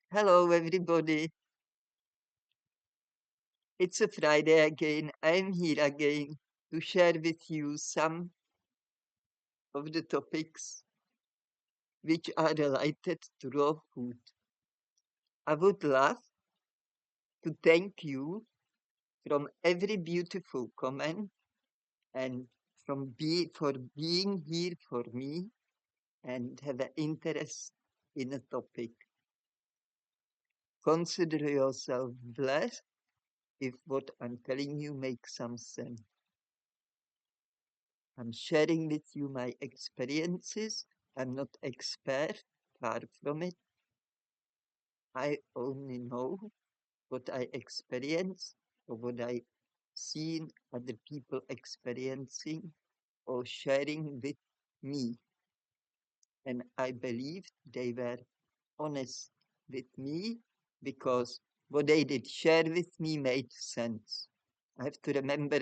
Hello, everybody. It's a Friday again. I'm here again to share with you some of the topics which are related to raw food. I would love to thank you from every beautiful comment and for being here for me and have an interest in a topic. Consider yourself blessed if what I'm telling you makes some sense. I'm sharing with you my experiences. I'm not expert, far from it. I only know what I experience or what I seen other people experiencing or sharing with me. And I believe they were honest with me because what they did share with me made sense. I have to remember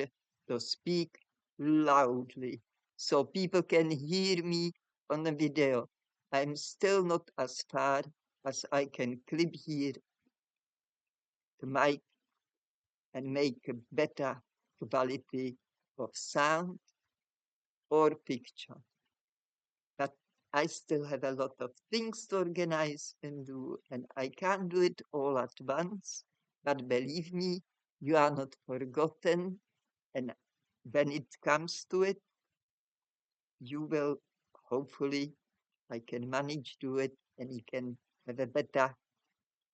to speak loudly so people can hear me on the video. I'm still not as far as I can clip here the mic and make a better quality of sound or picture. But I still have a lot of things to organize and do, and I can't do it all at once. But believe me, you are not forgotten, and when it comes to it, you will hopefully I can manage to it and you can have a better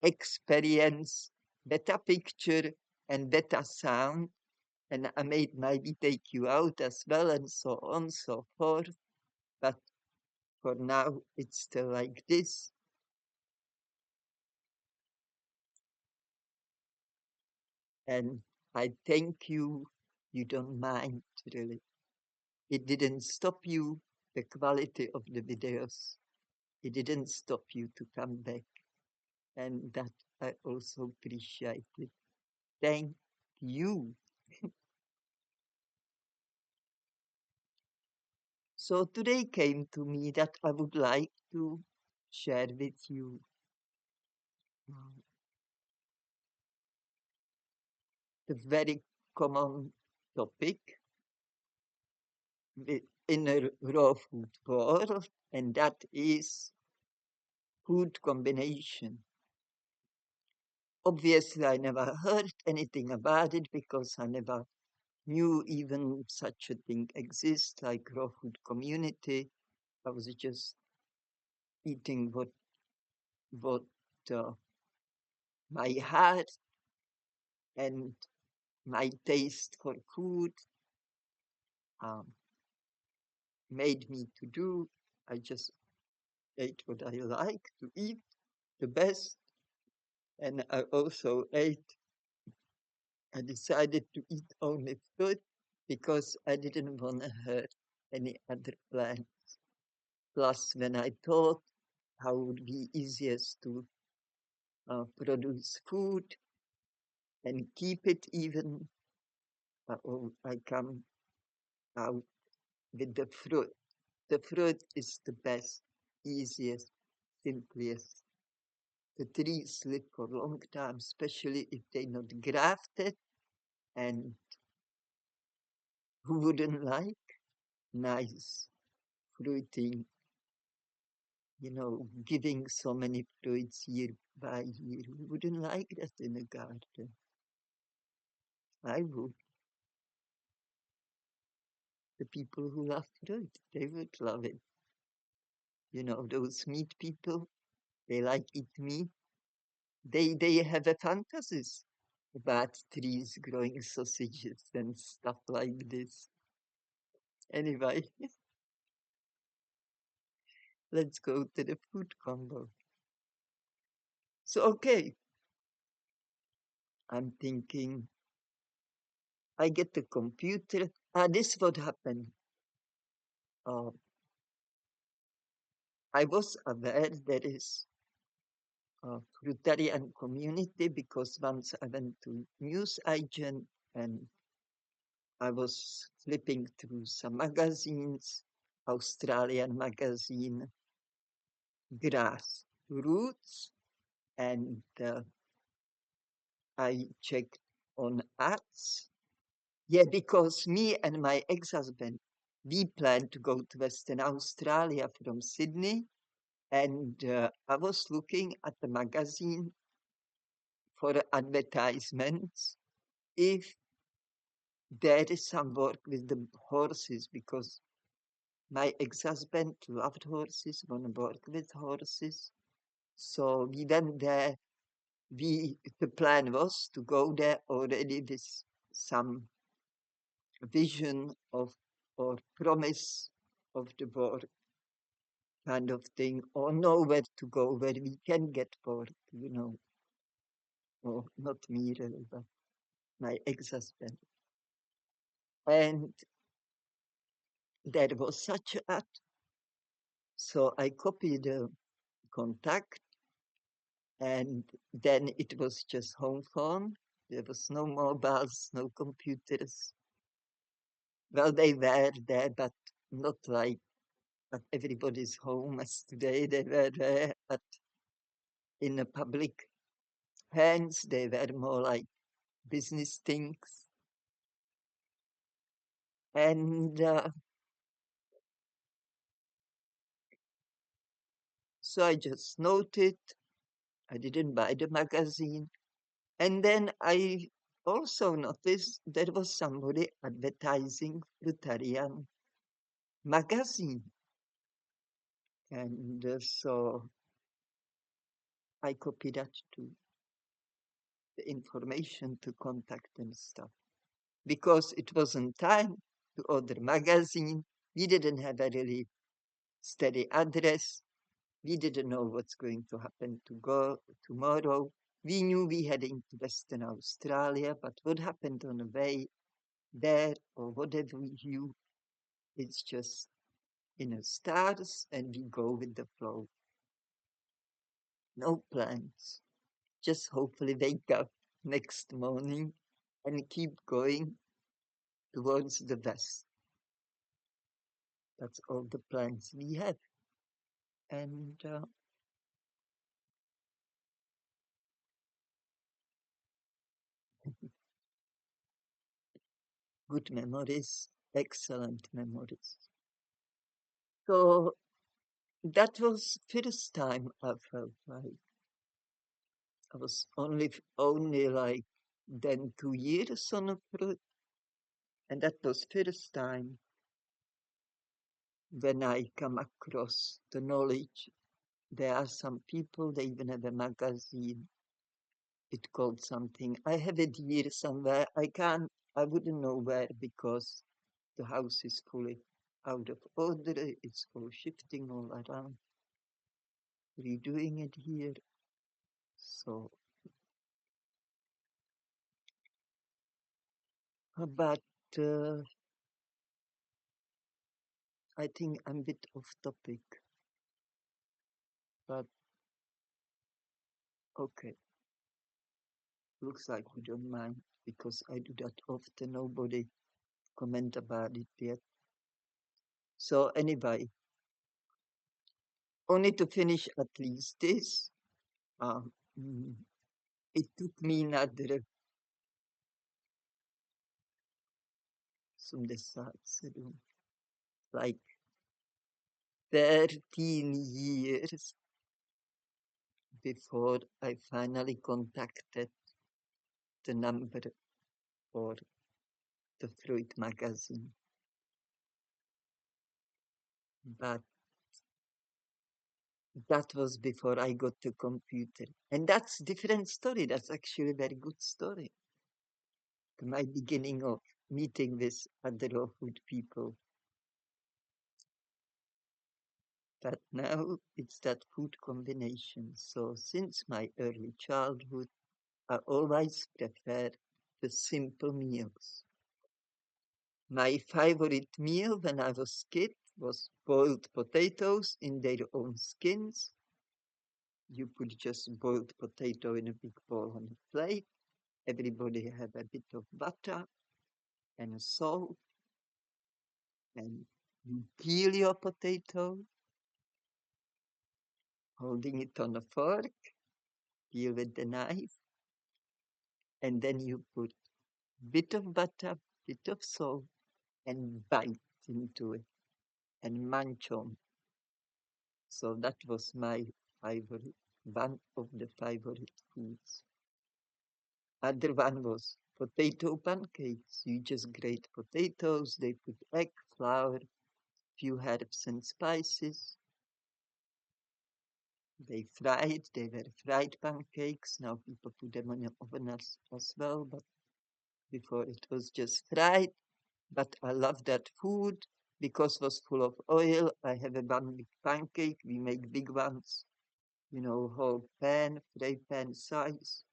experience, better picture and better sound. And I may maybe take you out as well and so on, so forth. But for now, it's still like this. And I thank you. You don't mind, really. It didn't stop you, the quality of the videos. It didn't stop you to come back. And that I also appreciate it. Thank you. So today came to me that I would like to share with you the very common topic in a raw food world, and that is food combination. Obviously, I never heard anything about it because I never knew even such a thing exists like raw food community. I was just eating what my heart and my taste for food um, made me to do. I just ate what I like to eat the best, and I also ate. I decided to eat only fruit because I didn't want to hurt any other plant. Plus, when I thought how it would be easiest to produce food and keep it even, I come out with the fruit. The fruit is the best, easiest, simplest. The trees live for a long time, especially if they're not grafted. And who wouldn't like nice fruiting, giving so many fruits year by year? Who wouldn't like that in a garden? I would. The people who love fruit, they would love it. Those meat people, they like eat meat. They have a fantasies about trees growing sausages and stuff like this. Anyway, let's go to the food combo. So, okay, I'm thinking, I get the computer. This what happened. Uh, I was aware there is a Fruitarian community because once I went to news agent and I was flipping through some magazines, Australian magazine, Grass Roots, and I checked on ads. Yeah, because me and my ex-husband, we planned to go to Western Australia from Sydney, and I was looking at the magazine for advertisements if there is some work with the horses, because my ex-husband loved horses, want to work with horses. So we went there. The plan was to go there already with some vision of or promise of the work kind of thing, or know where to go, where we can get work. Or not me really, but my ex-husband. And there was such a ad. So I copied the contact, and then it was just home phone. There was no mobiles, no computers. Well, they were there, but not like at everybody's home as today. They were there in a public hands. They were more like business things. And so I just noted, I didn't buy the magazine. And then I also noticed there was somebody advertising Fruitarian magazine. And so I copied that to the information to contact and stuff. Because it wasn't time to order magazine. We didn't have a really steady address. We didn't know what's going to happen to go tomorrow. We knew we heading to Western Australia, but what happened on the way there or whatever we knew, it's just in the stars and we go with the flow. No plans. Just hopefully wake up next morning and keep going towards the west. That's all the plans we have. And good memories, excellent memories. So that was first time I felt like I was only like then 2 years on a fruit, and that was first time when I come across the knowledge. There are some people, they even have a magazine. It called something. I have it here somewhere. I wouldn't know where because the house is fully out of order. It's all shifting all around. Redoing it here. So, but I think I'm a bit off topic. But okay, looks like you don't mind because I do that often. Nobody comment about it yet. So anyway, only to finish at least this. Um, mm, it took me another some desserts, like 13 years before I finally contacted the number for the Fruit magazine. But that was before I got the computer. And that's different story. That's actually a very good story. My beginning of meeting with other raw food people. But now it's that food combination. So since my early childhood, I always preferred the simple meals. My favorite meal when I was kid was boiled potatoes in their own skins. You put just boiled potato in a big bowl on a plate. Everybody had a bit of butter and salt, and you peel your potato, holding it on a fork, peel with the knife, and then you put bit of butter, bit of salt, and bite into it and munch on. So that was my favorite, one of the favorite foods. Other one was potato pancakes. You just grate potatoes, they put egg, flour, few herbs and spices. They were fried pancakes. Now people put them in the oven as well, but before it was just fried. But I love that food because it was full of oil. I have a one big pancake. We make big ones, whole pan, fry pan size.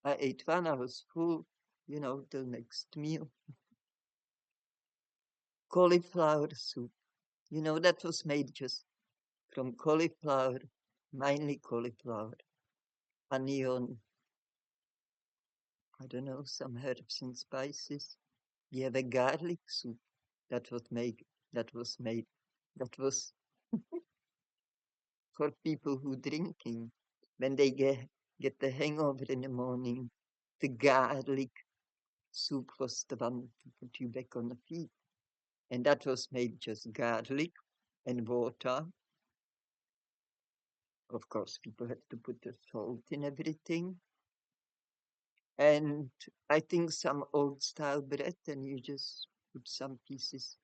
I ate one, I was full, till next meal. Cauliflower soup. That was made just from cauliflower, mainly cauliflower, onion, I don't know, some herbs and spices. We have a garlic soup that was made, that was made, that was for people who drinking. When they get the hangover in the morning, the garlic soup was the one to put you back on the feet. And that was made just garlic and water. Of course, people had to put the salt in everything. And I think some old style bread, and you just put some pieces,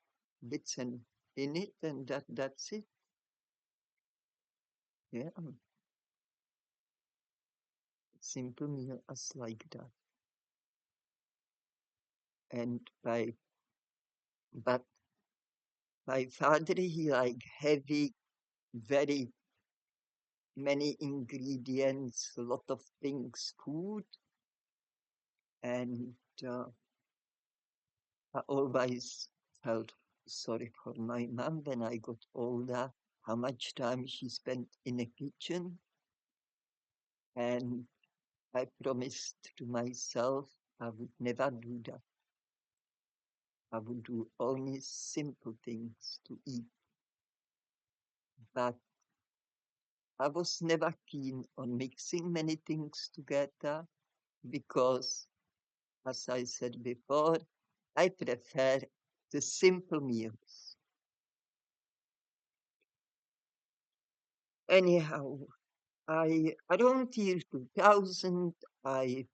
bits and in it, and that's it. Yeah, simple meal as like that. And but my father, he like heavy, very many ingredients, a lot of things, food, and I always felt sorry for my mom when I got older, how much time she spent in the kitchen. And I promised to myself I would never do that. I would do only simple things to eat. But I was never keen on mixing many things together because, as I said before, I prefer the simple meals. Anyhow, around year 2000, I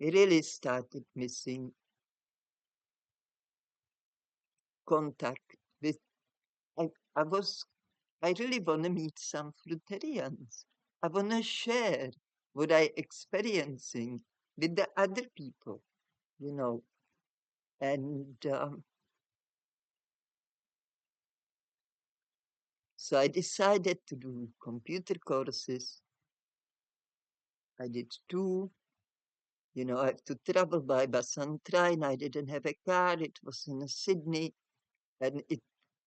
really started missing contact with. I, I was. I really want to meet some fruitarians. I want to share what I experiencing with the other people, you know. And so I decided to do computer courses. I did two. I have to travel by bus and train. I didn't have a car. It was in Sydney, and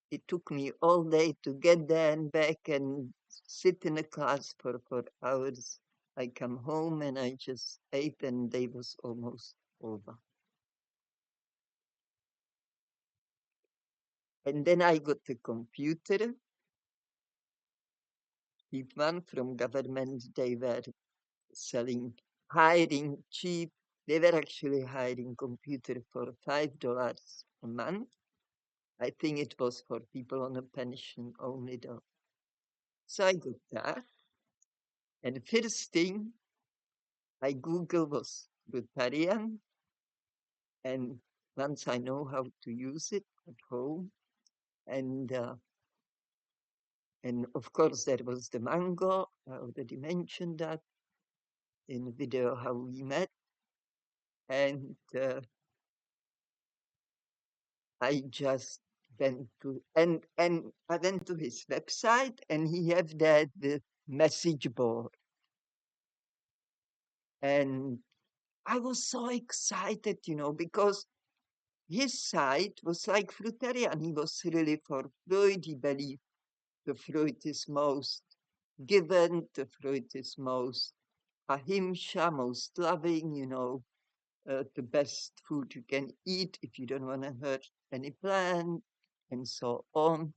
it took me all day to get there and back and sit in a class for hours. I come home and I just ate, and day was almost over. And then I got a computer, cheap one from government. They were selling, hiring cheap. They were actually hiring computer for $5 a month. I think it was for people on a pension only though. So I got that. And first thing I Google was Fruitarian. And once I know how to use it at home, and of course there was the mango. I already mentioned that in the video how we met, and I just went to and I went to his website, and he had that the message board, and I was so excited, because his site was like Fruitarian. He was really for Freud. He believed the Freud is most given, the Freud is most ahimsa, most loving, the best food you can eat if you don't want to hurt any plant, and so on.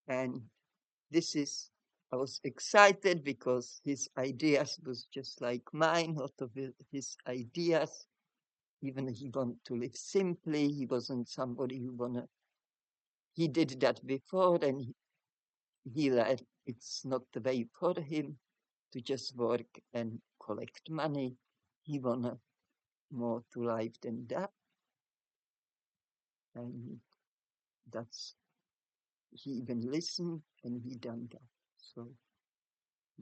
And this is I was excited because his ideas was just like mine, a lot of his ideas. Even he wanted to live simply. He wasn't somebody who he did that before and he learned it's not the way for him to just work and collect money. He wanted more to life than that. And that's, he even listened and he done that. So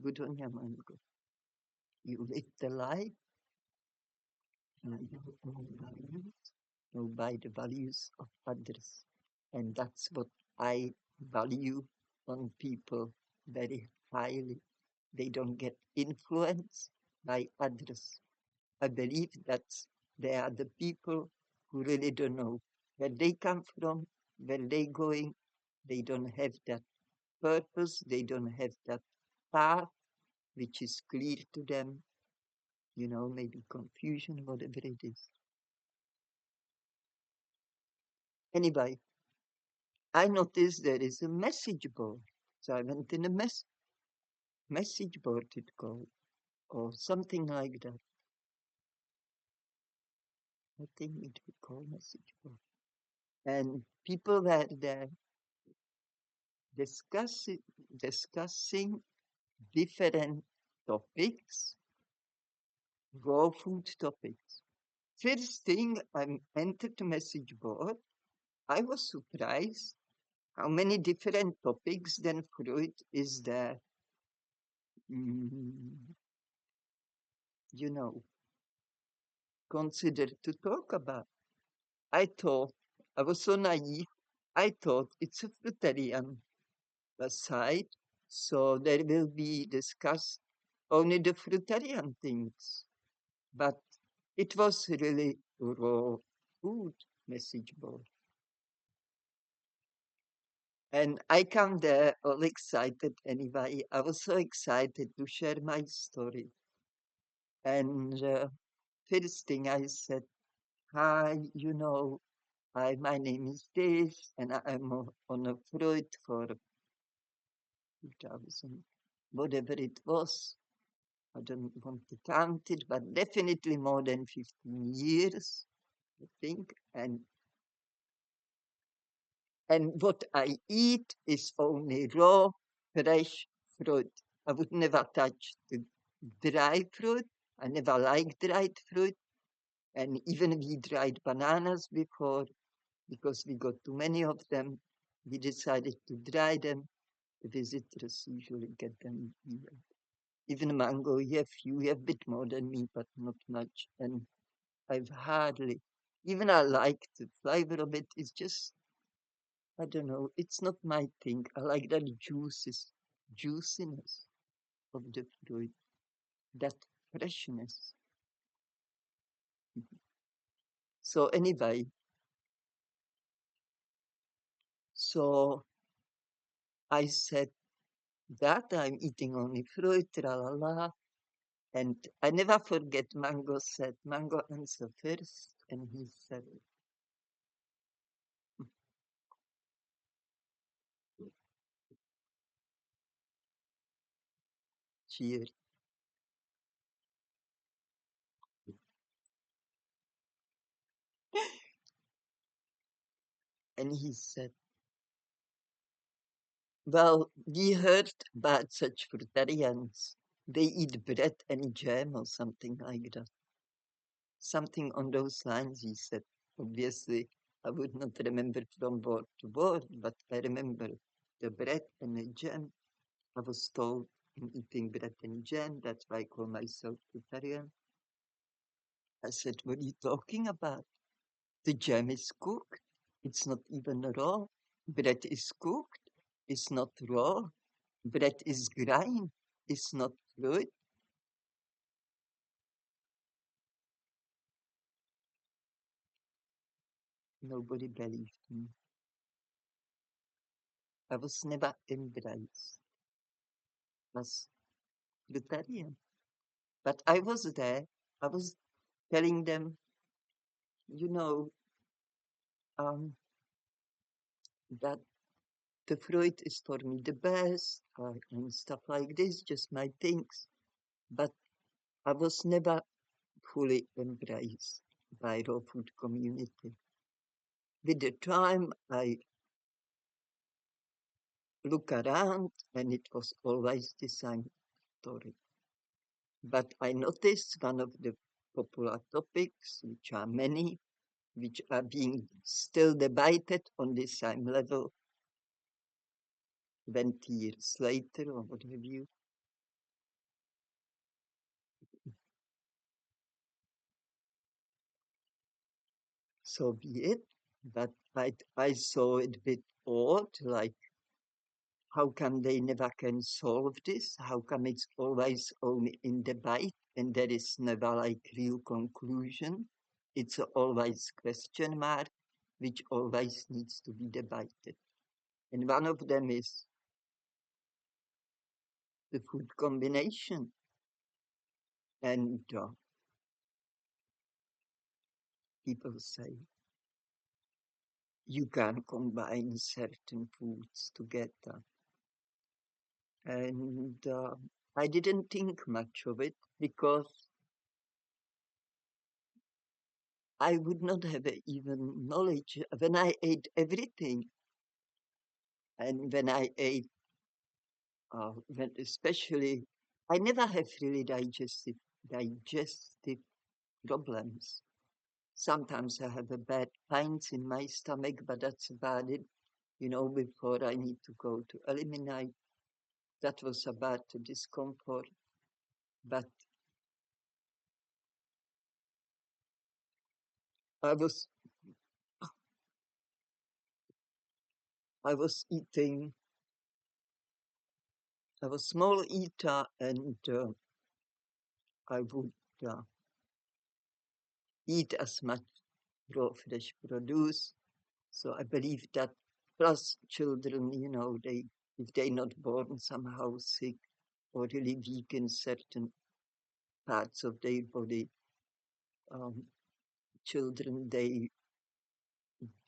good on him, Mango. You live the life by your own values, or by the values of others. And that's what I value on people very highly. They don't get influenced by others. I believe that they are the people who really don't know where they come from, where they going. They don't have that purpose. They don't have that path which is clear to them. Maybe confusion, whatever it is. Anyway, I noticed there is a message board. So I went in a message board it called, or something like that. I think it would call message board. And people were there discussing discussing different topics, raw food topics. First thing I entered the message board, I was surprised how many different topics then Freud is there, mm, you know, considered to talk about. I thought, I was so naive, I thought it's a Fruitarian side, so there will be discussed only the Fruitarian things. But it was really raw food message board. And I come there all excited anyway. I was so excited to share my story. And first thing I said, hi, my name is this, and I'm on a Freud for 2000, whatever it was. I don't want to count it, but definitely more than 15 years, I think. And what I eat is only raw, fresh fruit. I would never touch the dry fruit. I never liked dried fruit. And even we dried bananas before, because we got too many of them, we decided to dry them. The visitors usually get them here. Even mango, you have a bit more than me, but not much. And I've hardly, even I like the flavor of it. It's just, I don't know, it's not my thing. I like that juiciness of the fruit, that freshness. So anyway, so I said that I'm eating only fruit, la la la. And I never forget Mango answer first, and he said, cheers. And he said, well, we heard about such fruitarians. They eat bread and jam or something like that. Something on those lines, he said. Obviously, I would not remember from word to word, but I remember the bread and the jam. I was told in eating bread and jam, that's why I call myself fruitarian. I said, what are you talking about? The jam is cooked. It's not even raw. Bread is cooked. It's not raw. Bread is grind. It's not fruit. Nobody believed me. I was never embraced as fruitarian. But I was there. I was telling them, you know, um, that the fruit is for me the best, and stuff like this, just my things. But I was never fully embraced by raw food community. With the time, I look around, and it was always the same story. But I noticed one of the popular topics, which are many, which are being still debated on the same level 20 years later, or what have you. So be it. But I saw it a bit odd, like, how come they never can solve this? How come it's always only in debate and there is never like real conclusion? It's always question mark, which always needs to be debated. And one of them is the food combination. And people say you can combine certain foods together. And I didn't think much of it because I would not have even knowledge when I ate everything. And when I ate, when especially, I never have really digestive problems. Sometimes I have a bad pains in my stomach, but that's about it. Before I need to go to eliminate, that was about the discomfort. But I was, I was eating, I was small eater, and I would eat as much raw fresh produce. So I believe that plus children, if they're not born somehow sick or really weak in certain parts of their body, um, children, they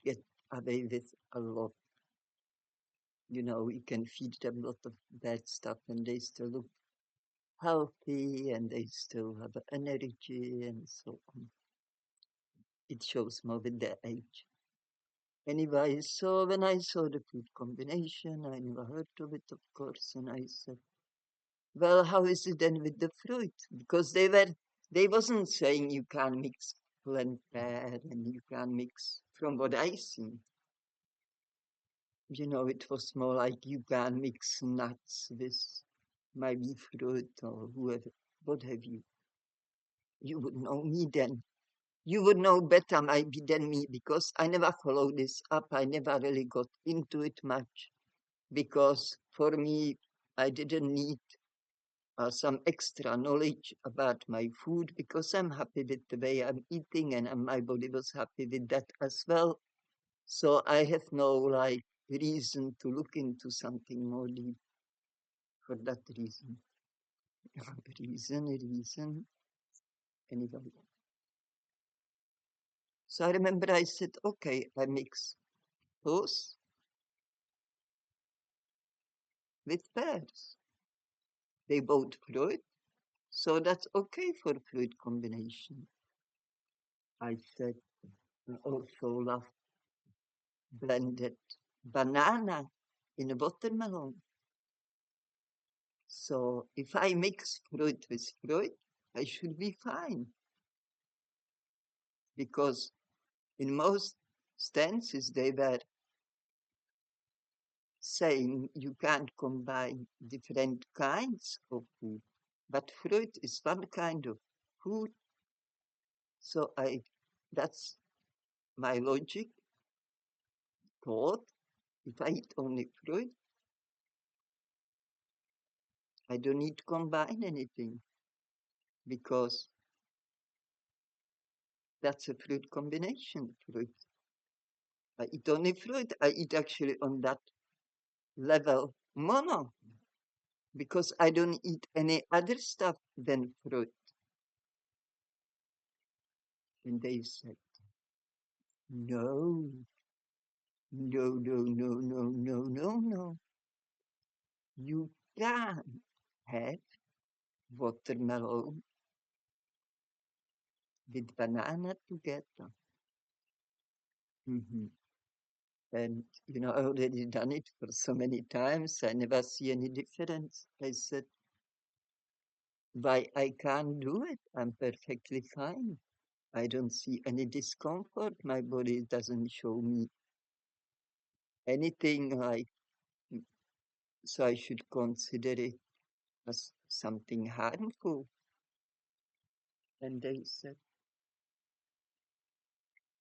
get away with a lot. You can feed them a lot of bad stuff and they still look healthy and they still have energy and so on. It shows more with their age. Anyway, so when I saw the food combination, I never heard of it, of course, and I said, well, how is it then with the fruit? Because they wasn't saying you can mix plant pear and you can mix, from what I see, it was more like you can mix nuts with maybe fruit or whoever, what have you. You would know me then. You would know better maybe than me because I never followed this up. I never really got into it much because for me, I didn't need some extra knowledge about my food because I'm happy with the way I'm eating and my body was happy with that as well. So I have no like reason to look into something more deep for that reason. reason. Anyway. So I remember I said, okay, I mix those with pears. They both fruit, so that's okay for fruit combination. I said, I also love blended banana in a watermelon. So if I mix fruit with fruit, I should be fine because in most stances they were saying you can't combine different kinds of food, but fruit is one kind of food. So that's my logic thought. If I eat only fruit, I don't need to combine anything because that's a fruit combination. Fruit. I eat only fruit. I eat actually on that level mono because I don't eat any other stuff than fruit. And they said, no, no, no, no, no, no, no, no. You can't have watermelon with banana together. Mhm. And, I already done it for so many times. I never see any difference. I said, why I can't do it? I'm perfectly fine. I don't see any discomfort. My body doesn't show me anything like, so I should consider it as something harmful. And they said,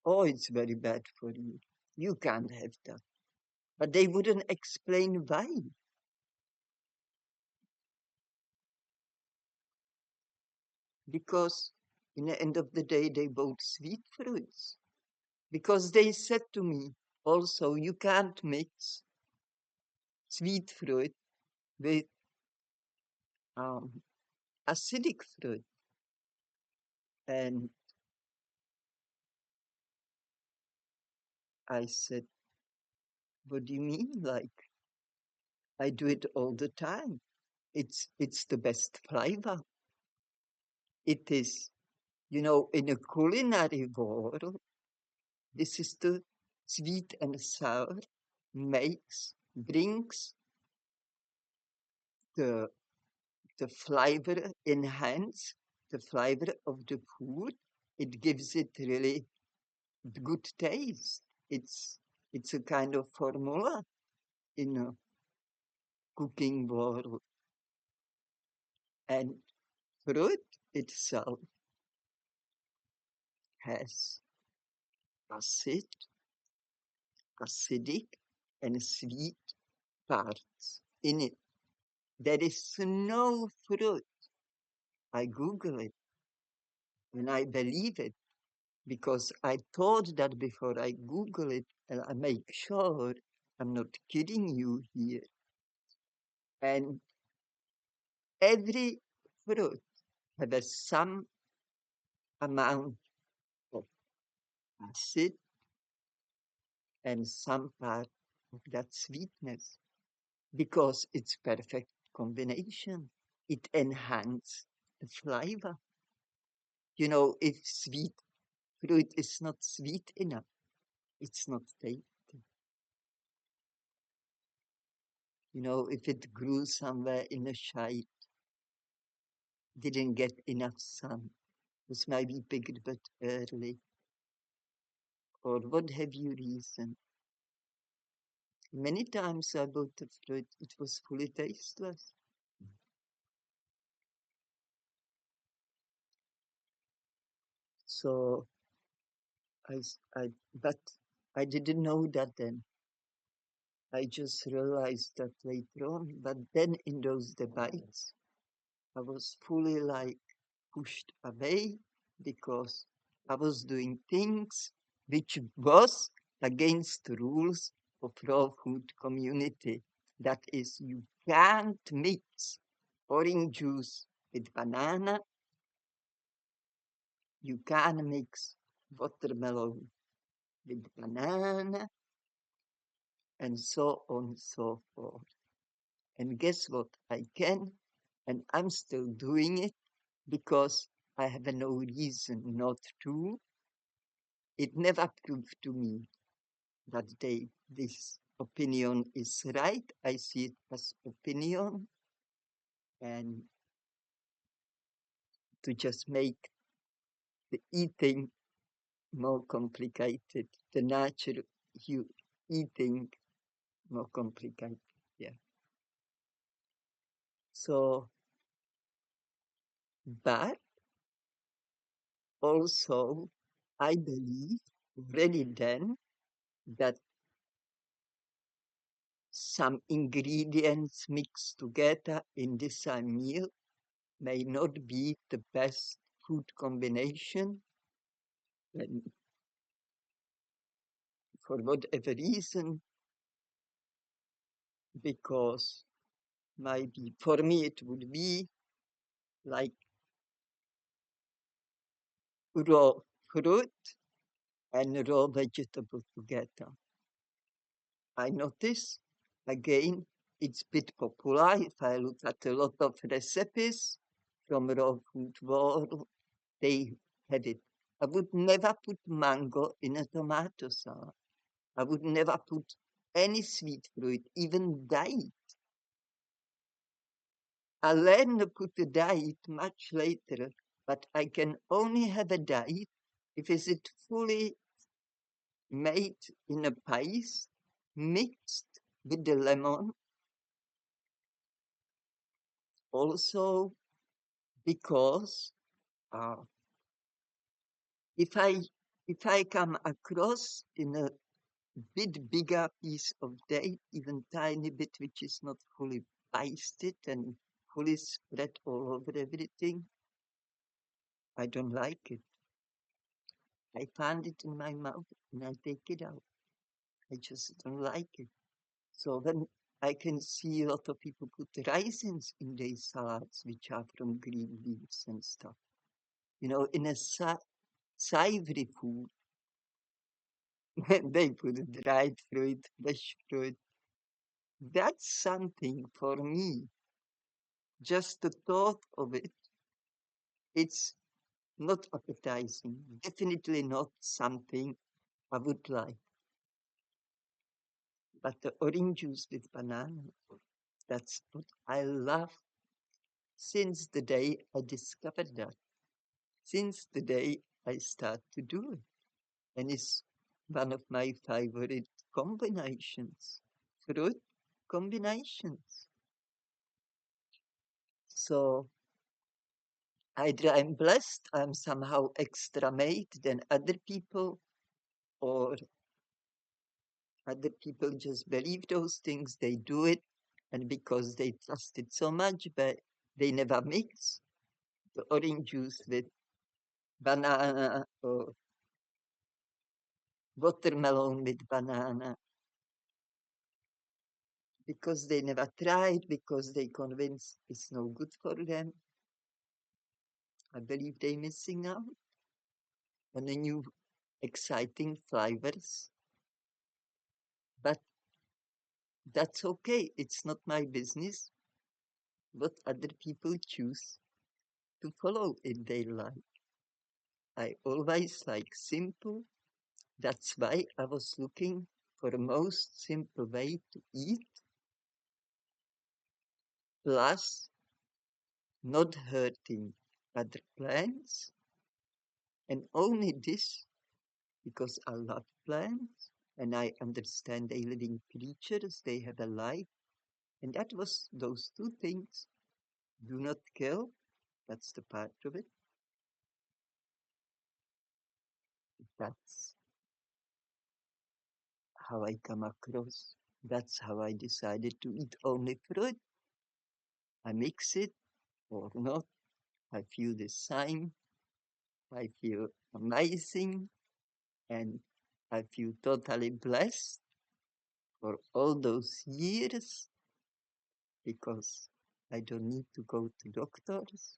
oh, it's very bad for you. You can't have that. But they wouldn't explain why. Because in the end of the day, they both sweet fruits. Because they said to me, also, you can't mix sweet fruit with um, acidic fruit. And I said, what do you mean? Like, I do it all the time. It's the best flavor. It is, in a culinary world, this is the sweet and sour brings the the flavor enhance the flavor of the food. It gives it really good taste. It's a kind of formula in a cooking world. And fruit itself has acid, acidic, and sweet parts in it. There is no fruit. I Google it and I believe it because I thought that before I Google it and I make sure I'm not kidding you here. And every fruit has some amount of acid and some part of that sweetness because it's perfect combination. It enhances the flavor. If sweet fruit is not sweet enough, it's not tasty. If it grew somewhere in a shade, didn't get enough sun, was maybe picked but early, or what have you reason. Many times I bought the fruit, it was fully tasteless. So but I didn't know that then. I just realized that later on. But then in those debates, I was fully like pushed away because I was doing things which was against the rules of raw food community. That is, you can't mix orange juice with banana. You can't mix watermelon with banana, and so on and so forth. And guess what? I can, and I'm still doing it because I have no reason not to. It never proved to me that this opinion is right. I see it as opinion, and to just make the eating more complicated, the natural eating more complicated. Yeah. So, but also, I believe already then that some ingredients mixed together in the same meal may not be the best food combination. And for whatever reason, because maybe for me it would be like raw fruit and raw vegetable together. I notice, again, it's a bit popular. If I look at a lot of recipes from raw food world, they have it. I would never put mango in a tomato salad. I would never put any sweet fruit, even date. I learned to put a diet much later, but I can only have a diet if is it fully made in a paste, mixed with the lemon. Also, because uh, if I if I come across in a bit bigger piece of date, even tiny bit which is not fully pasted and fully spread all over everything, I don't like it. I find it in my mouth and I take it out. I just don't like it. So when I can see a lot of people put raisins in their salads, which are from green leaves and stuff. You know, in a savory food, they put dried fruit, fresh fruit. That's something for me. Just the thought of it, it's not appetizing. Definitely not something I would like. But the orange juice with banana, that's what I love since the day I discovered that. Since the day I start to do it. And it's one of my favorite combinations. Fruit combinations. So either I'm blessed, I'm somehow extra made than other people, or other people just believe those things, they do it, and because they trust it so much, but they never mix the orange juice with banana or watermelon with banana because they never tried, because they convinced it's no good for them. I believe they're missing out on the new exciting flavors, but that's okay. It's not my business what other people choose to follow in their life. I always like simple. That's why I was looking for the most simple way to eat, plus not hurting other plants, and only this because I love plants and I understand they living creatures, they have a life, and that was those two things. Do not kill, that's the part of it. That's how I come across. That's how I decided to eat only fruit. I mix it or not. I feel the same. I feel amazing and I feel totally blessed for all those years because I don't need to go to doctors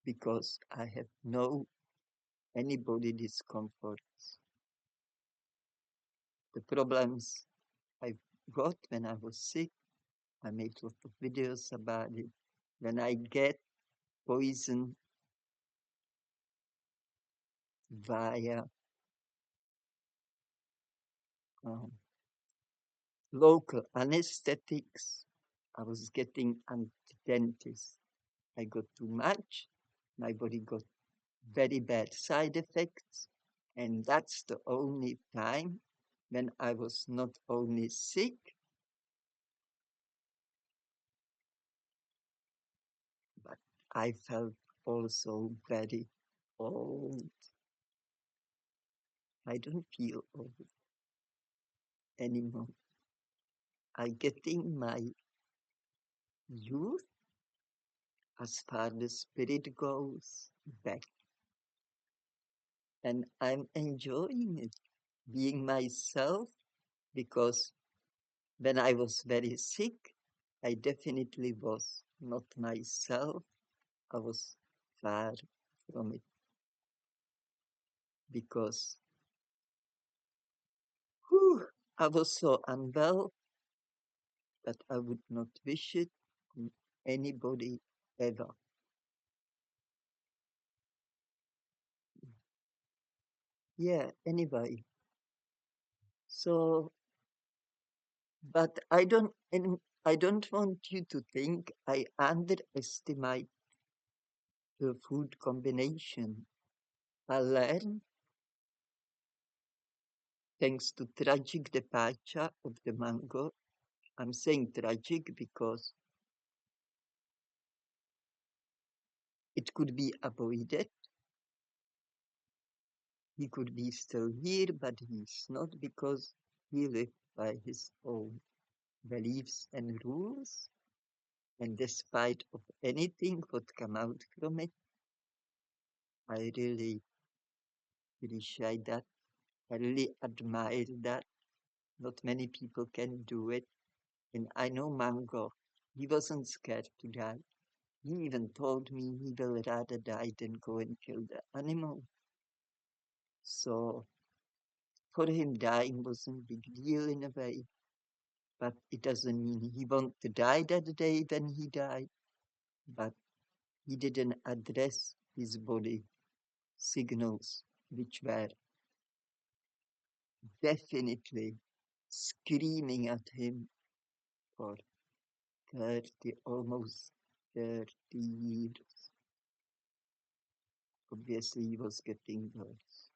because I have no anybody discomforts. The problems I got when I was sick, I made a lot of videos about it. When I get poison via um, local anesthetics, I was getting anti-dentist. I got too much. My body got very bad side effects. And that's the only time when I was not only sick, but I felt also very old. I don't feel old anymore. I getting my youth as far as spirit goes back. And I'm enjoying it, being myself, because when I was very sick, I definitely was not myself. I was far from it because whew, I was so unwell. but I would not wish it on anybody ever. Yeah, anyway. So, but I don't want you to think I underestimate the food combination. I learned, thanks to tragic departure of the mango. I'm saying tragic because it could be avoided. He could be still here, but he's not because he lived by his own beliefs and rules. And despite of anything what come out from it, I really appreciate that. I really admire that. Not many people can do it. And I know Mango, he wasn't scared to die. He even told me he will rather die than go and kill the animal. So for him, dying wasn't a big deal in a way. But it doesn't mean he wanted to die that day when he died. But he didn't address his body signals, which were definitely screaming at him for 30, almost 30 years. Obviously, he was getting worse.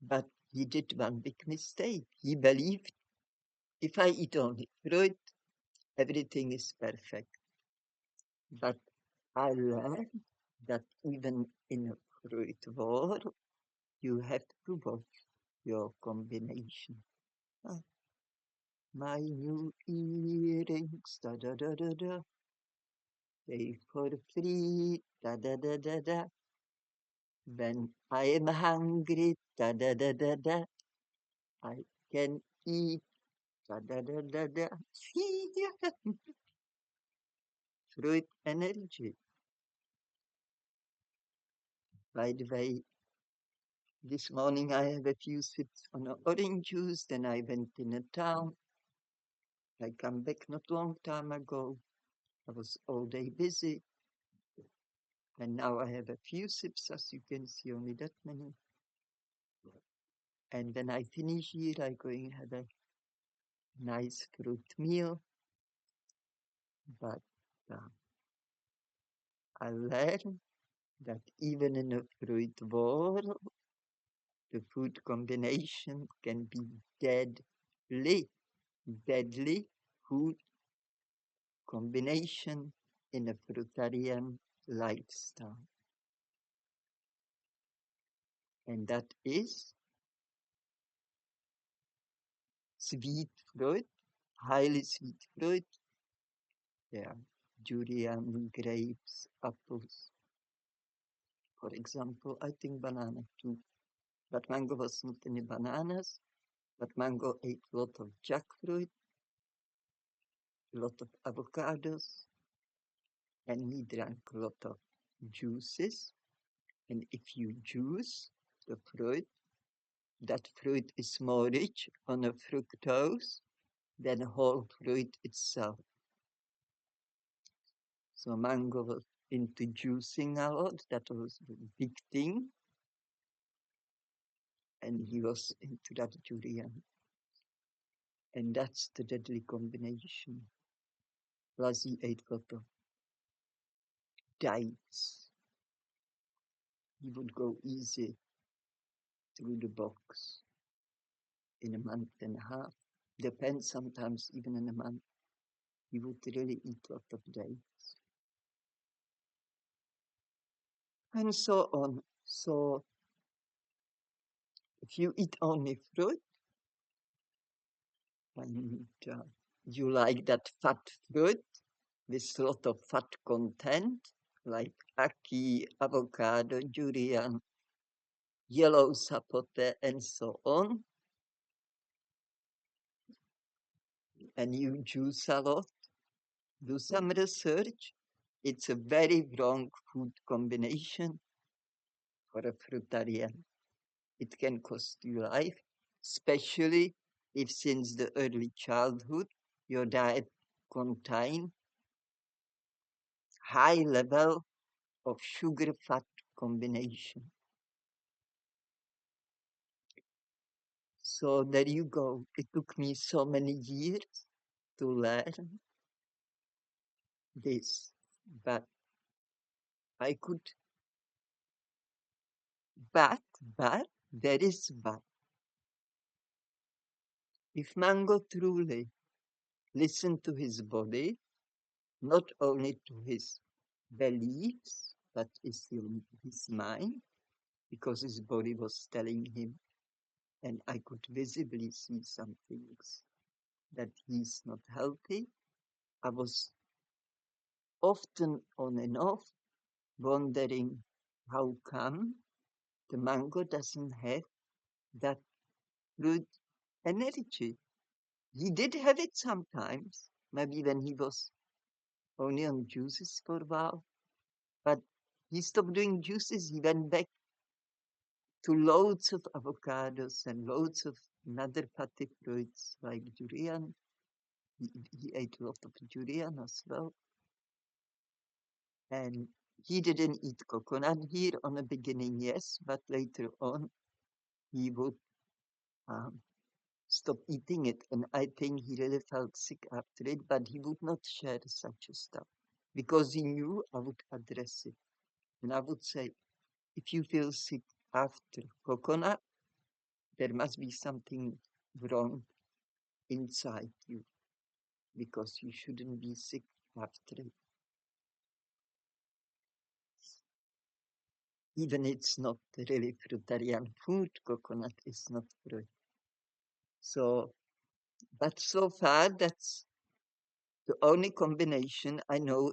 But he did one big mistake. He believed if I eat only fruit, everything is perfect. But I learned that even in a fruit war, you have to watch your combination. Ah, my new earrings, da da da da da, they for free, da da da da da. When I am hungry, da da da da da, I can eat, da da da da da. Fruit energy. By the way, this morning I had a few sips on an orange juice, then I went in a town. I come back not long time ago. I was all day busy, and now I have a few sips, as you can see, only that many. And when I finish here, I'm going to have a nice fruit meal. But uh, I learned that even in a fruit war, the food combination can be deadly, deadly food combination in a fruitarian lifestyle. And that is sweet fruit, highly sweet fruit. Yeah, durian, grapes, apples. For example, I think banana too. But mango was not any bananas. But mango ate a lot of jackfruit, a lot of avocados, and he drank a lot of juices. And if you juice the fruit, that fruit is more rich on a fructose than whole fruit itself. So mango was into juicing a lot. That was the big thing. And he was into that durian. And that's the deadly combination. Plus he ate a lot of dates. He would go easy through the box in a month and a half. Depends, sometimes even in a month. He would really eat a lot of dates. And so on. So if you eat only fruit, and you like that fat fruit with a lot of fat content, like aki, avocado, durian, yellow sapote, and so on, and you juice a lot, do some research. It's a very wrong food combination for a fruitarian. It can cost you life, especially if since the early childhood your diet contains high level of sugar-fat combination. So there you go. It took me so many years to learn this, but I could, but, there is but. If Mango truly listened to his body, not only to his beliefs, but his mind, because his body was telling him, and I could visibly see some things that he's not healthy. I was often on and off wondering how come the mango doesn't have that good energy. He did have it sometimes, maybe when he was only on juices for a while, but he stopped doing juices. He went back to loads of avocados and loads of other fatty fruits like durian. He ate a lot of durian as well. And he didn't eat coconut here on the beginning, yes, but later on he would um, stop eating it. And I think he really felt sick after it, but he would not share such a stuff because he knew I would address it. And I would say, if you feel sick after coconut, there must be something wrong inside you because you shouldn't be sick after it. Even it's not really fruitarian food, coconut is not fruit. So, but so far that's the only combination I know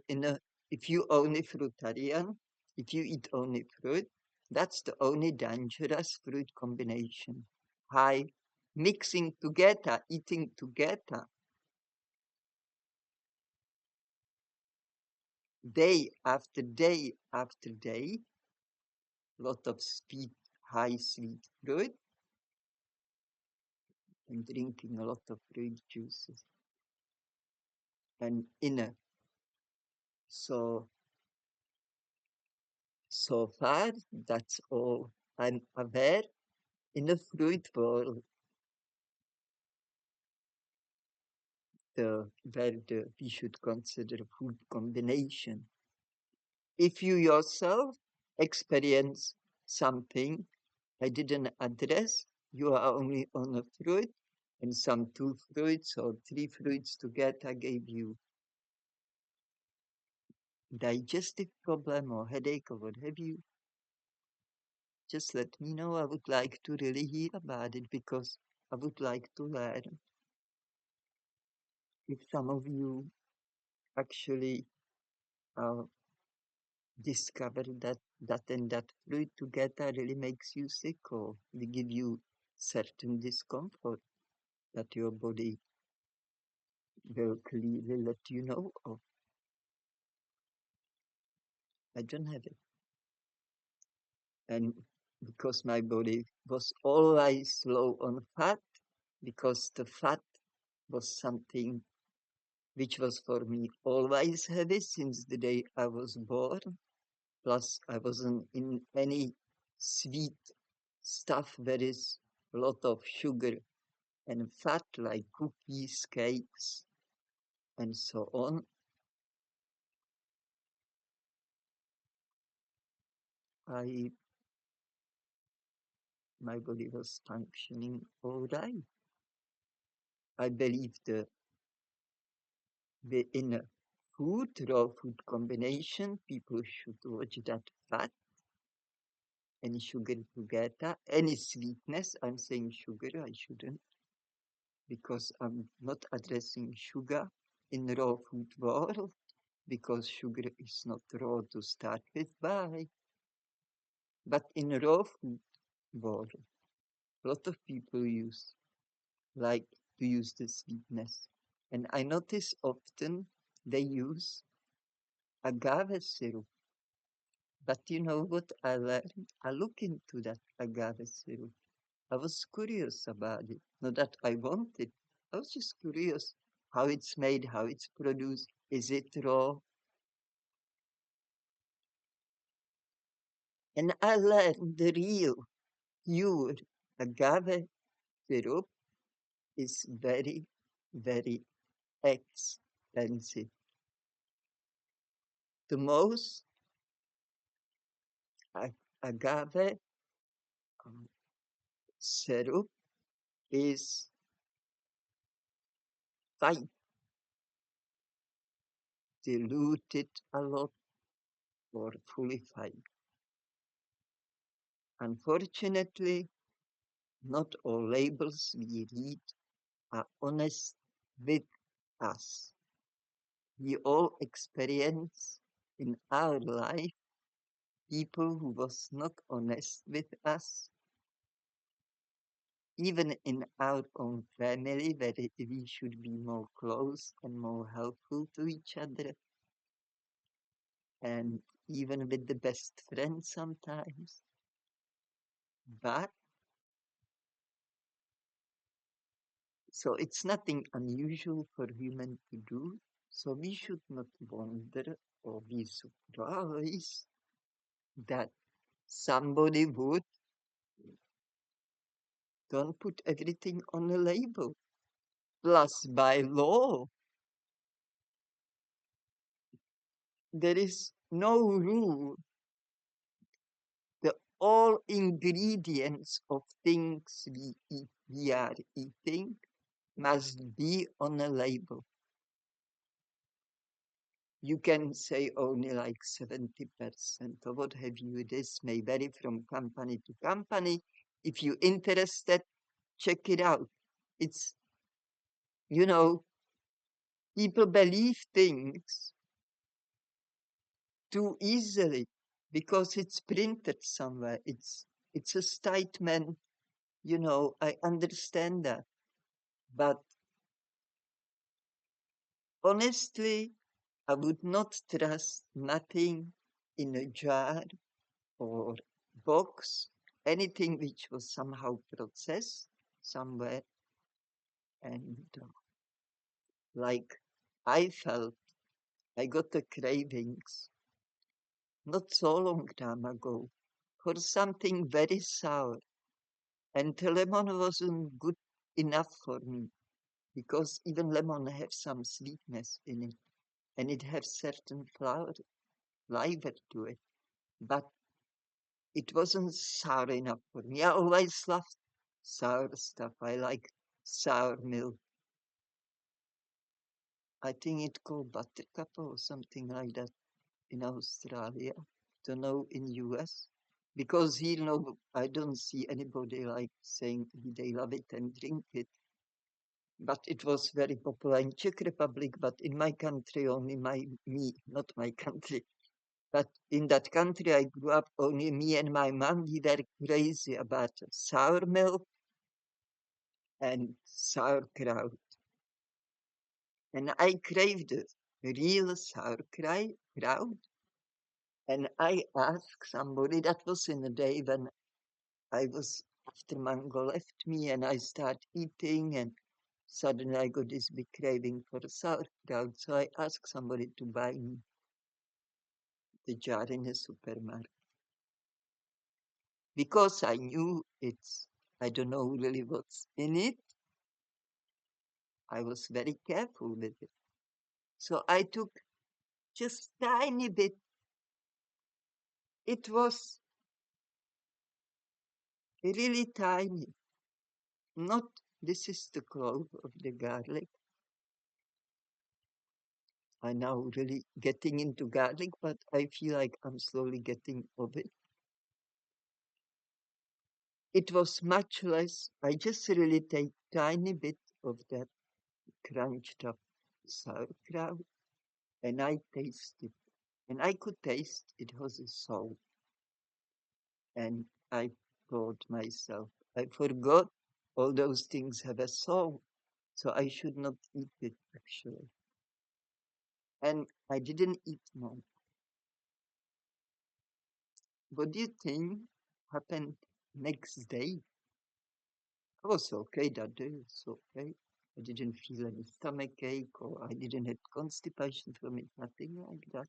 if you only fruitarian, if you eat only fruit, that's the only dangerous fruit combination. High mixing together, eating together, day after day after day, lot of sweet, high sweet fruit, and drinking a lot of fruit juices. And so so far that's all I'm aware. In the fruit world, we should consider food combination. If you yourself experience something I didn't address, you are only on a fruit, and some two fruits or three fruits together gave you digestive problem or headache or what have you, just let me know. I would like to really hear about it because I would like to learn. If some of you actually uh, discover that and that fruit together really makes you sick or they give you certain discomfort that your body will clearly let you know of. I don't have it. And because my body was always low on fat, because the fat was something which was for me always heavy since the day I was born. Plus, I wasn't in any sweet stuff that is a lot of sugar and fat like cookies, cakes, and so on. I my body was functioning all right. I believe the in a raw food combination, people should watch that fat and sugar together. Any sweetness, I'm saying sugar, I shouldn't, because I'm not addressing sugar in raw food world, because sugar is not raw to start with, bye. But in raw food world, a lot of people like to use the sweetness. And I notice often they use agave syrup. But you know what I learned? I look into that agave syrup. I was curious about it. Not that I wanted. I was just curious how it's made, how it's produced. Is it raw? And I learned the real, pure agave syrup is very, very expensive. The most agave um, syrup is fine, diluted a lot or fully fine. Unfortunately, not all labels we read are honest with us. We all experience in our life people who was not honest with us, even in our own family, where we should be more close and more helpful to each other, and even with the best friends sometimes. But so it's nothing unusual for human to do. So we should not wonder or be surprised that somebody would don't put everything on a label. Plus, by law, there is no rule that all ingredients of things we are eating must be on a label. You can say only like 70% or what have you. This may vary from company to company. If you're interested, check it out. It's, you know, people believe things too easily because it's printed somewhere. It's a statement, I understand that. But honestly, I would not trust nothing in a jar or box, anything which was somehow processed somewhere. And like I felt, I got the cravings not so long time ago for something very sour. And the lemon wasn't good enough for me because even lemon has some sweetness in it and it has certain flavor to it. But it wasn't sour enough for me. I always loved sour stuff. I like sour milk. I think it's called buttercup or something like that in Australia. Don't know in US. Because here, no, I don't see anybody like saying they love it and drink it. But it was very popular in Czech Republic, but in my country, only me, not my country. But in that country I grew up, only me and my mom, we were crazy about sour milk and sauerkraut. And I craved it, real sauerkraut. And I asked somebody, that was in the day when I was, after Mango left me and I started eating and suddenly I got this big craving for sauerkraut. So I asked somebody to buy me the jar in the supermarket. Because I knew I don't know really what's in it, I was very careful with it. So I took just tiny bit. It was really tiny. Not this is the clove of the garlic. I'm now really getting into garlic, but I feel like I'm slowly getting of it. It was much less. I just really take tiny bit of that crunched up sauerkraut and I tasted. And I could taste it was a salt. And I told myself, I forgot all those things have a soul, so I should not eat it actually. And I didn't eat more. What do you think happened next day? I was okay that day, it was okay. I didn't feel any stomach ache or I didn't have constipation from it, nothing like that.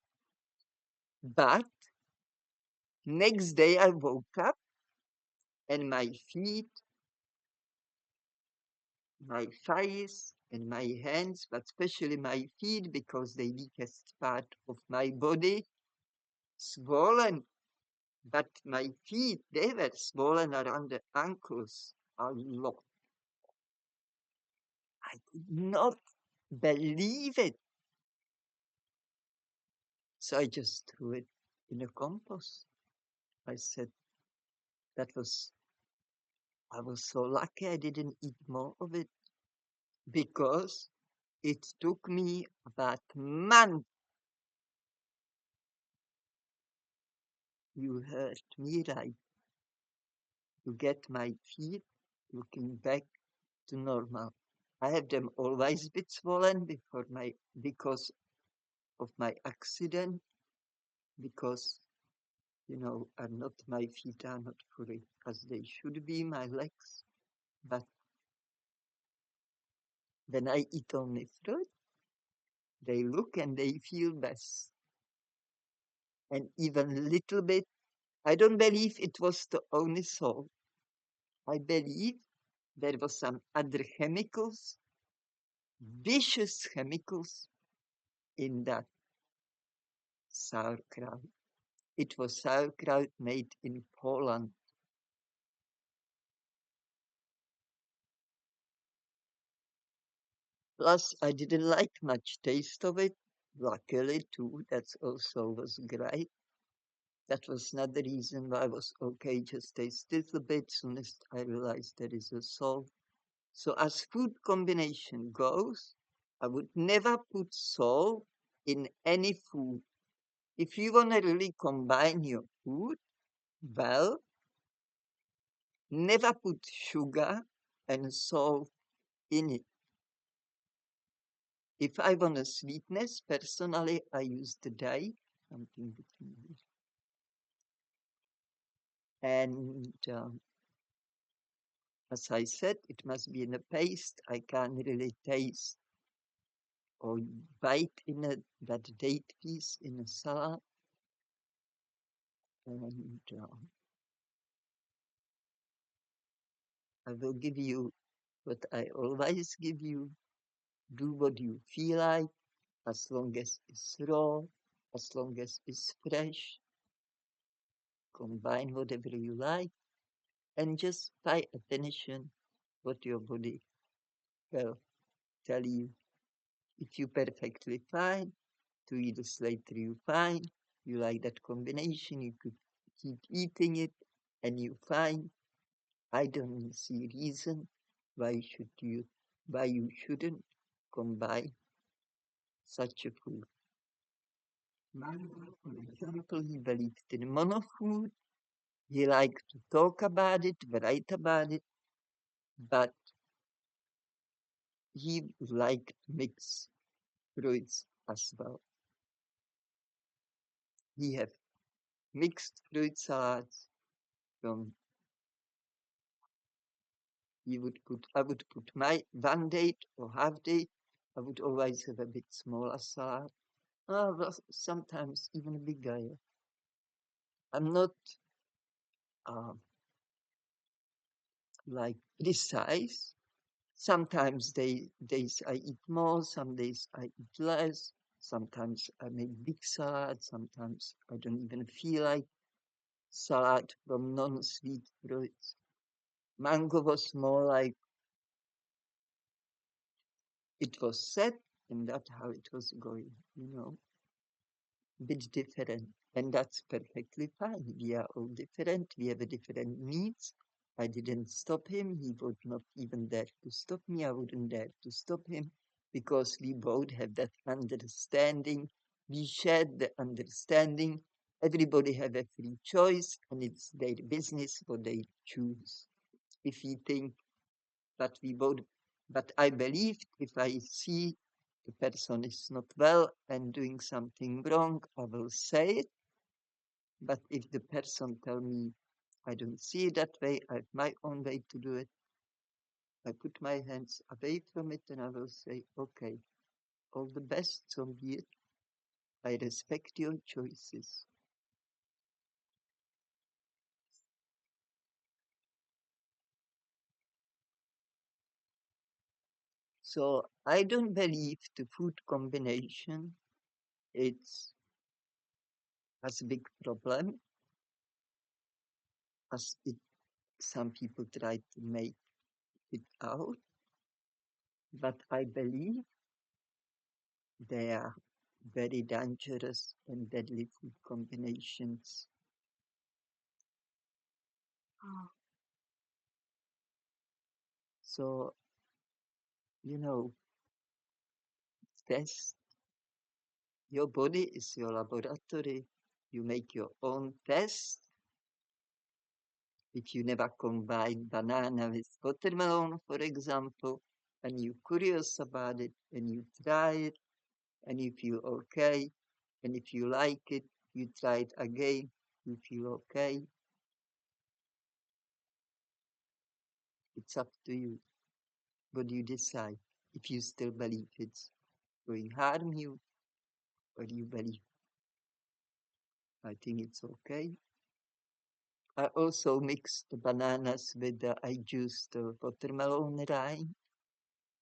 But next day I woke up and my feet, my thighs, and my hands, but especially my feet, because they weakest part of my body, swollen. But my feet, they were swollen around the ankles a lot. I could not believe it. So I just threw it in the compost. I said, that was, I was so lucky I didn't eat more of it because it took me about a month. You heard me right. To get my feet looking back to normal. I have them always a bit swollen because of my accident, because I'm not, my feet are not fully as they should be, my legs. But when I eat only fruit, they look and they feel best. And even a little bit, I don't believe it was the only salt. I believe there was some other chemicals, vicious chemicals in that sauerkraut. It was sauerkraut made in Poland. Plus, I didn't like much taste of it. Luckily, too, that also was great. That was not the reason why I was okay, just taste it a bit. Soon as I realized there is a salt. So as food combination goes, I would never put salt in any food. If you want to really combine your food, well, never put sugar and salt in it. If I want a sweetness, personally, I use the dye, something between this. And as I said, it must be in a paste. I can't really taste or bite in that date piece in a salad. And I will give you what I always give you. Do what you feel like, as long as it's raw, as long as it's fresh. Combine whatever you like, and just pay attention what your body will tell you. If you're perfectly fine, 2 years later you're fine, you like that combination, you could keep eating it, and you're fine. I don't see reason why you shouldn't combine such a food. My dad, for example, he believed in monofood. He liked to talk about it, write about it, but he liked mixed fruits as well. He have mixed fruit salads from I would put my 1 date or half date. I would always have a bit smaller salad. Well, sometimes even a bigger. Yeah. I'm not uh, like precise. Sometimes days I eat more, some days I eat less. Sometimes I make big salad. Sometimes I don't even feel like salad from non-sweet fruits. Mango was more like it was set, and that's how it was going, bit different. And that's perfectly fine. We are all different. We have a different needs. I didn't stop him. He would not even dare to stop me. I wouldn't dare to stop him because we both have that understanding. We shared the understanding. Everybody have a free choice and it's their business what they choose. If we think that we both, but I believe if I see the person is not well and doing something wrong, I will say it. But if the person tell me I don't see it that way, I have my own way to do it, I put my hands away from it and I will say, okay, all the best, so be it. I respect your choices. So I don't believe the food combination it's has a big problem as it, some people try to make it out, but I believe they are very dangerous and deadly food combinations. So, you know, test your body is your laboratory. You make your own test. If you never combine banana with watermelon, for example, and you're curious about it and you try it and you feel okay, and if you like it, you try it again, you feel okay, it's up to you. But you decide if you still believe it's going to harm you or you believe, I think it's okay. I also mix the bananas with I juice the watermelon rind.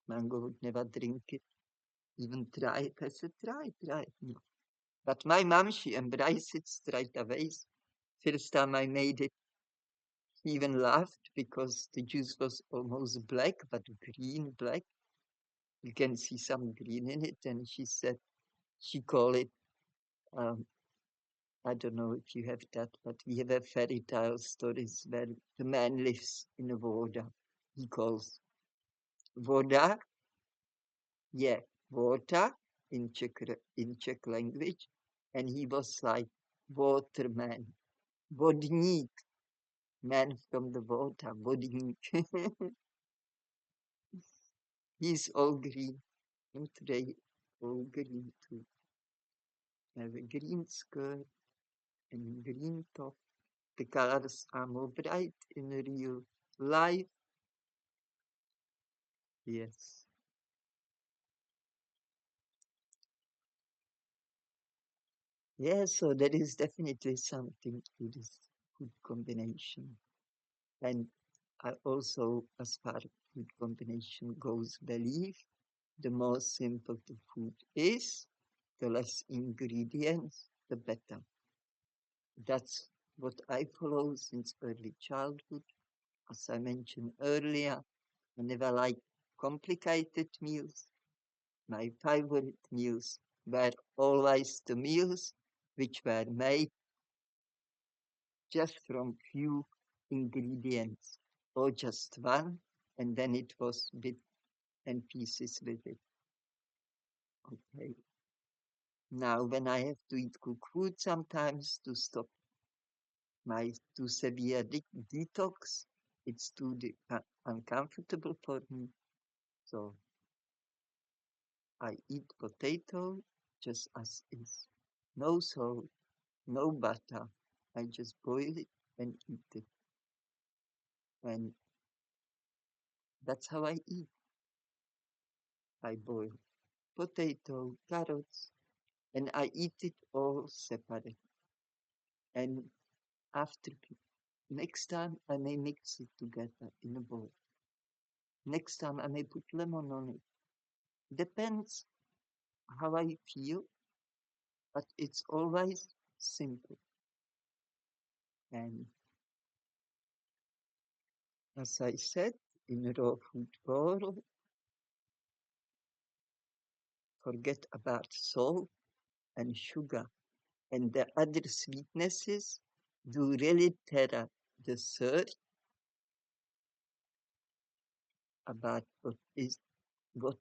Mango would never drink it, even try it. I said, try it. No. But my mom, she embraced it straight away. First time I made it, she even laughed because the juice was almost black, but green black. You can see some green in it. And she said, she called it, um, I don't know if you have that, but we have a fairy tale stories where the man lives in a water. He calls voda, yeah, water in Czech language. And he was like waterman, vodník, man from the water, vodník. He's all green. And today, all green too. Have a green skirt and green top. The colors are more bright in real life. Yes. Yeah, so there is definitely something to this food combination. And I also, as far as food combination goes, believe the more simple the food is, the less ingredients, the better. That's what I follow since early childhood. As I mentioned earlier, I never liked complicated meals. My favorite meals were always the meals which were made just from few ingredients or just one, and then it was bit and pieces with it. Okay. Now, when I have to eat cooked food sometimes to stop my too severe detox, it's too uncomfortable for me. So I eat potato just as is. No salt, no butter. I just boil it and eat it. And that's how I eat. I boil potato, carrots, and I eat it all separate. And after next time I may mix it together in a bowl. Next time I may put lemon on it. Depends how I feel, but it's always simple. And as I said, in raw food world, forget about salt and sugar and the other sweetnesses do really tell us the search about what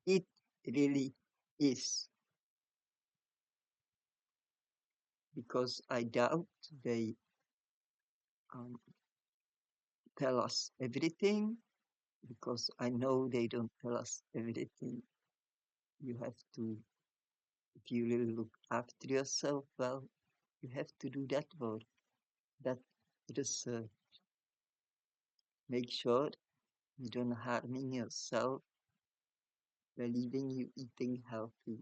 it really is. Because I doubt they um, tell us everything, because I know they don't tell us everything. You have to, if you really look after yourself well, you have to do that work, that research. Make sure You don't harming yourself, believing you eating healthy,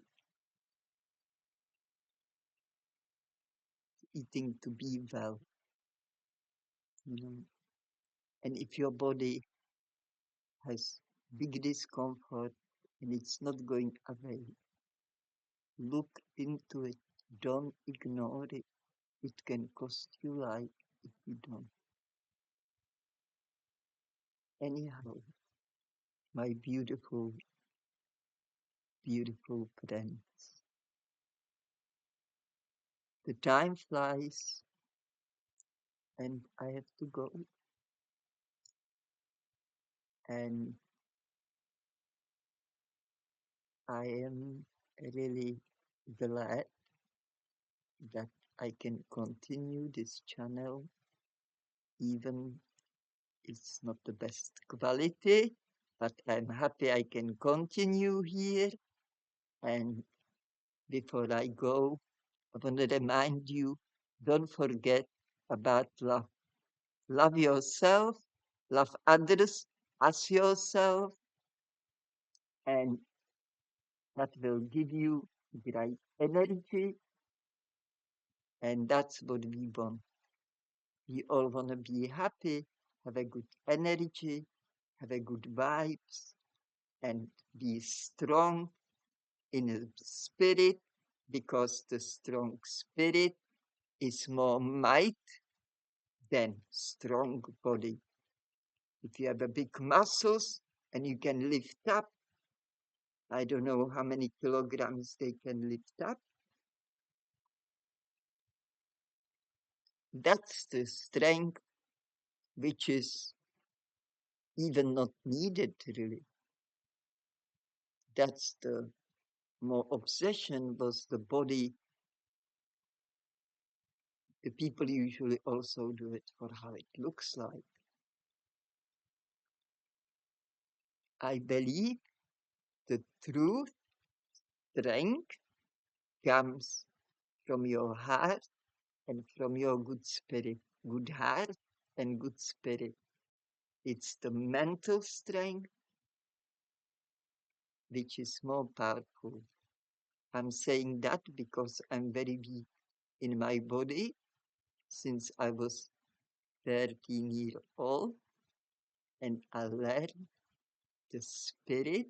eating to be well, you know. And if your body has big discomfort and it's not going away, look into it. Don't ignore it. It can cost you life if you don't. Anyhow, my beautiful, beautiful friends, the time flies and I have to go. And I am really glad that I can continue this channel, even it's not the best quality, but I'm happy I can continue here. And before I go, I want to remind you, don't forget about love. Love yourself, love others as yourself, and that will give you great energy. And that's what we want. We all want to be happy, have a good energy, have a good vibes, and be strong in a spirit, because the strong spirit is more might than strong body. If you have a big muscles and you can lift up, I don't know how many kilograms they can lift up. That's the strength which is even not needed really. That's the more obsession was the body. The people usually also do it for how it looks like. I believe the true strength comes from your heart and from your good spirit, good heart and good spirit. It's the mental strength which is more powerful. I'm saying that because I'm very weak in my body since I was 13 years old, and I learned the spirit.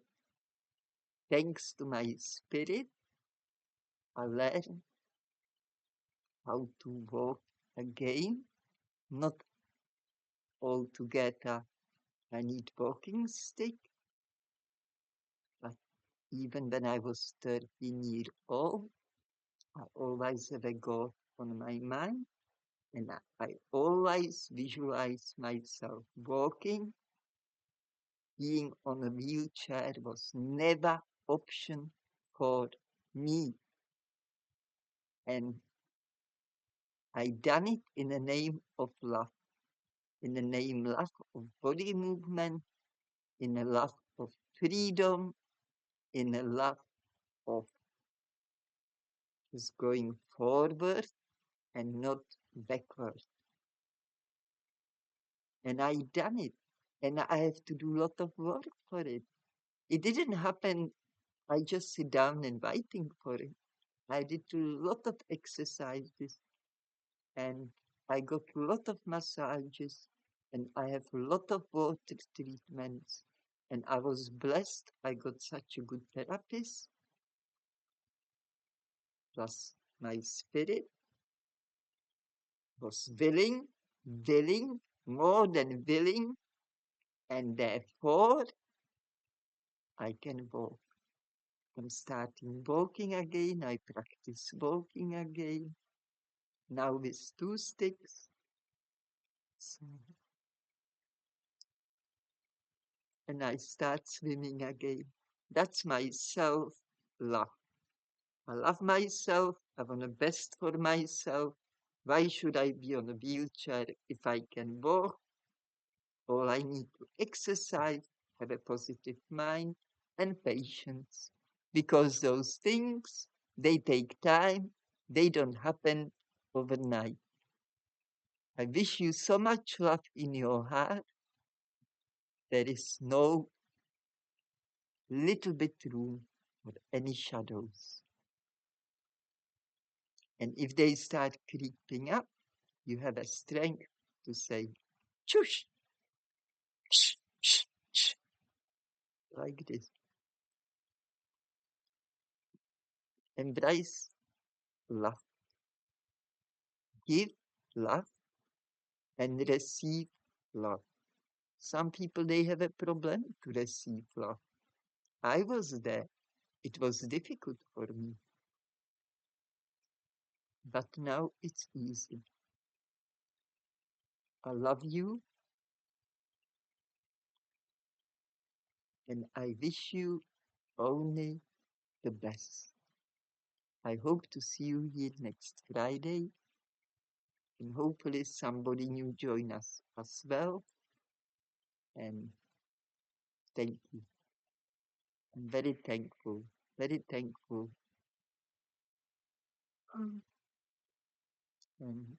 Thanks to my spirit, I learned how to walk again, not altogether. I need walking stick, but even when I was 13 years old, I always have a goal on my mind, and I always visualize myself walking. Being on a wheelchair was never option for me, and I done it in the name of love, in the name love of body movement, in a love of freedom, in a love of just going forward and not backward. And I done it. And I have to do a lot of work for it. It didn't happen, I just sit down and waiting for it. I did a lot of exercises and I got a lot of massages and I have a lot of water treatments. And I was blessed. I got such a good therapist. Plus my spirit was willing, more than willing, and therefore I can walk. I'm starting walking again. I practice walking again. Now with 2 sticks. So, and I start swimming again. That's my self-love. I love myself. I want the best for myself. Why should I be on a wheelchair if I can walk? All I need to exercise, have a positive mind, and patience. Because those things, they take time, they don't happen overnight. I wish you so much love in your heart. There is no little bit room for any shadows. And if they start creeping up, you have a strength to say, shush, shh, shh, shh, like this. Embrace love. Give love and receive love. Some people, they have a problem to receive love. I was there. It was difficult for me. But now it's easy. I love you and I wish you only the best. I hope to see you here next Friday and hopefully somebody new join us as well. And thank you. I'm very thankful, very thankful. And